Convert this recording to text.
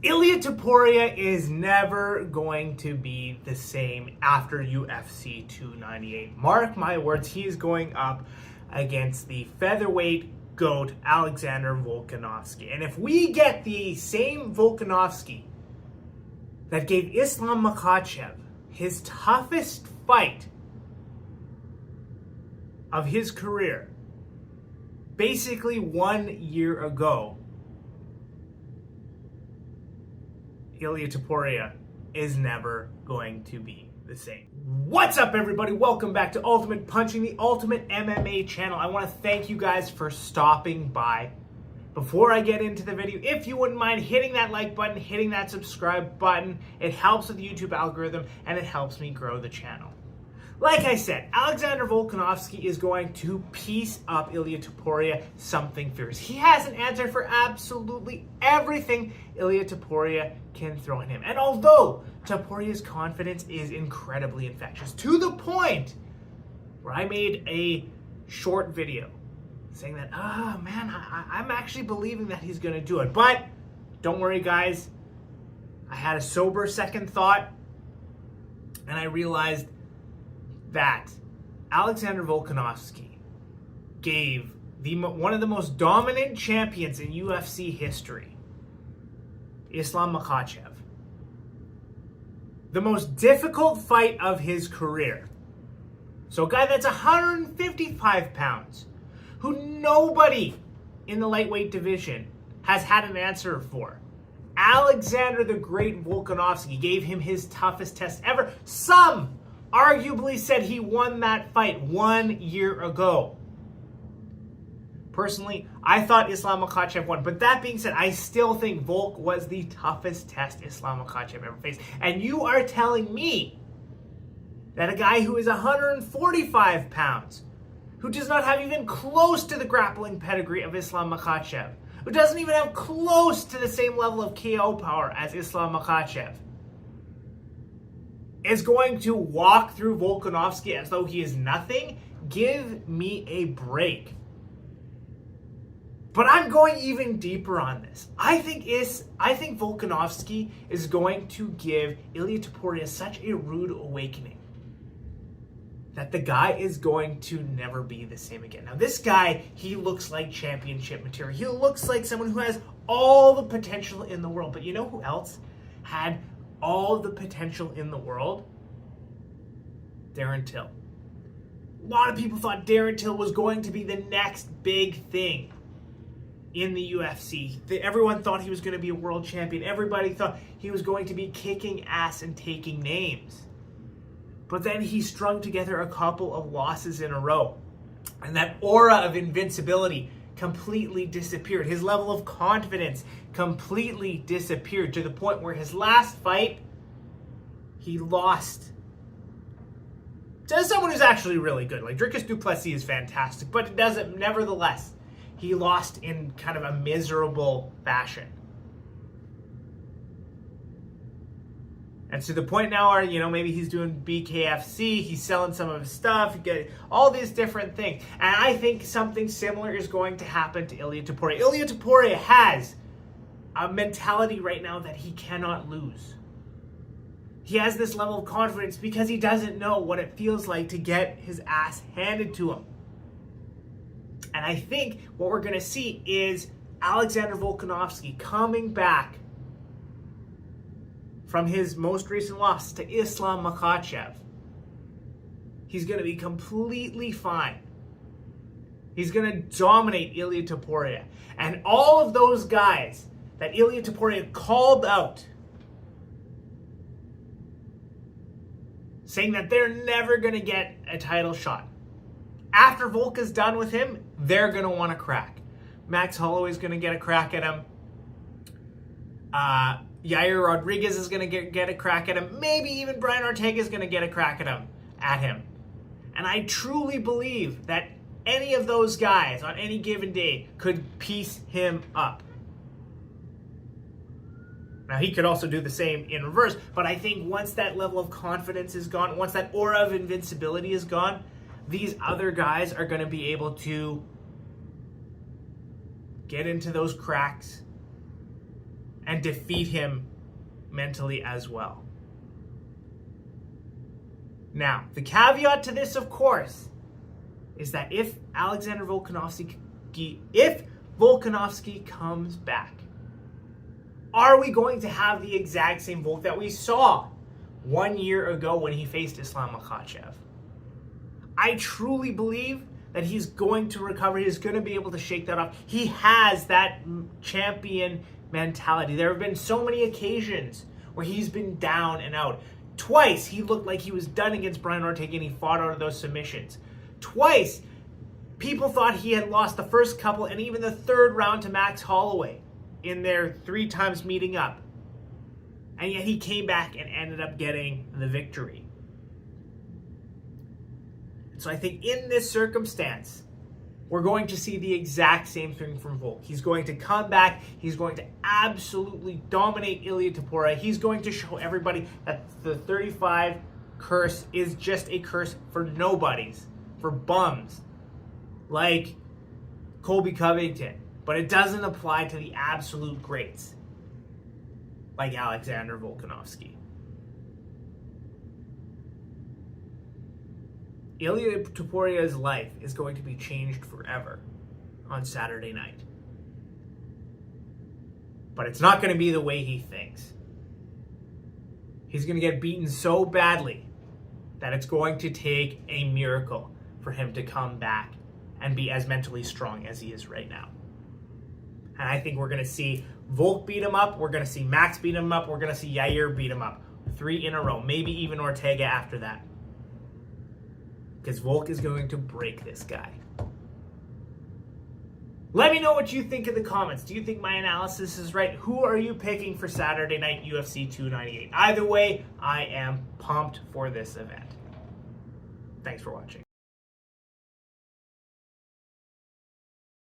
Ilia Topuria is never going to be the same after UFC 298. Mark my words, he is going up against the featherweight GOAT, Alexander Volkanovski. And if we get the same Volkanovski that gave Islam Makhachev his toughest fight of his career, basically 1 year ago, Ilia Topuria is never going to be the same. What's up, everybody? Welcome back to Ultimate Punching, the Ultimate MMA channel. I want to thank you guys for stopping by. Before I get into the video, if you wouldn't mind hitting that like button, hitting that subscribe button, it helps with the YouTube algorithm and it helps me grow the channel. Like I said, Alexander Volkanovski is going to piece up Ilia Topuria something fierce. He has an answer for absolutely everything Ilia Topuria can throw at him. And although Topuria's confidence is incredibly infectious, to the point where I made a short video saying that, I'm actually believing that he's going to do it. But don't worry, guys. I had a sober second thought, and I realized that Alexander Volkanovski gave one of the most dominant champions in UFC history, Islam Makhachev, the most difficult fight of his career. So a guy that's 155 pounds, who nobody in the lightweight division has had an answer for. Alexander the Great Volkanovski gave him his toughest test ever. Some arguably said he won that fight 1 year ago. Personally, I thought Islam Makhachev won. But that being said, I still think Volk was the toughest test Islam Makhachev ever faced. And you are telling me that a guy who is 145 pounds, who does not have even close to the grappling pedigree of Islam Makhachev, who doesn't even have close to the same level of KO power as Islam Makhachev, is going to walk through Volkanovski as though he is nothing? Give me a break. But I'm going even deeper on this. I think Volkanovski is going to give Ilia Topuria such a rude awakening that the guy is going to never be the same again. Now, this guy, he looks like championship material. He looks like someone who has all the potential in the world. But you know who else had all the potential in the world? Darren Till. A lot of people thought Darren Till was going to be the next big thing in the UFC. Everyone thought he was going to be a world champion. Everybody thought he was going to be kicking ass and taking names. But then he strung together a couple of losses in a row. And that aura of invincibility completely disappeared. His level of confidence completely disappeared to the point where his last fight, he lost to someone who's actually really good. Like, Dricus du Plessis is fantastic, but it doesn't, nevertheless, he lost in kind of a miserable fashion. And to the point now where, maybe he's doing BKFC, he's selling some of his stuff, you get all these different things. And I think something similar is going to happen to Ilia Topuria. Ilia Topuria has a mentality right now that he cannot lose. He has this level of confidence because he doesn't know what it feels like to get his ass handed to him. And I think what we're going to see is Alexander Volkanovski coming back from his most recent loss to Islam Makhachev. He's going to be completely fine. He's going to dominate Ilia Topuria. And all of those guys that Ilia Topuria called out, saying that they're never going to get a title shot, after Volk is done with him, they're going to want to crack. Max Holloway's going to get a crack at him. Yair Rodriguez is going to get a crack at him. Maybe even Brian Ortega is going to get a crack at him. And I truly believe that any of those guys on any given day could piece him up. Now, he could also do the same in reverse, but I think once that level of confidence is gone, once that aura of invincibility is gone, these other guys are going to be able to get into those cracks, and defeat him mentally as well. Now, the caveat to this, of course, is that if Volkanovski comes back, are we going to have the exact same Volk that we saw 1 year ago when he faced Islam Makhachev? I truly believe that he's going to recover. He's going to be able to shake that off. He has that champion mentality. There have been so many occasions where he's been down and out. Twice, he looked like he was done against Brian Ortega and he fought out of those submissions. Twice, people thought he had lost the first couple and even the third round to Max Holloway in their 3 times meeting up. And yet he came back and ended up getting the victory. So I think in this circumstance, we're going to see the exact same thing from Volk. He's going to come back. He's going to absolutely dominate Ilia Topuria. He's going to show everybody that the 35 curse is just a curse for nobodies, for bums, like Colby Covington. But it doesn't apply to the absolute greats, like Alexander Volkanovski. Ilia Topuria's life is going to be changed forever on Saturday night. But it's not going to be the way he thinks. He's going to get beaten so badly that it's going to take a miracle for him to come back and be as mentally strong as he is right now. And I think we're going to see Volk beat him up. We're going to see Max beat him up. We're going to see Yair beat him up. 3 in a row. Maybe even Ortega after that. Because Volk is going to break this guy. Let me know what you think in the comments. Do you think my analysis is right? Who are you picking for Saturday night UFC 298? Either way, I am pumped for this event. Thanks for watching.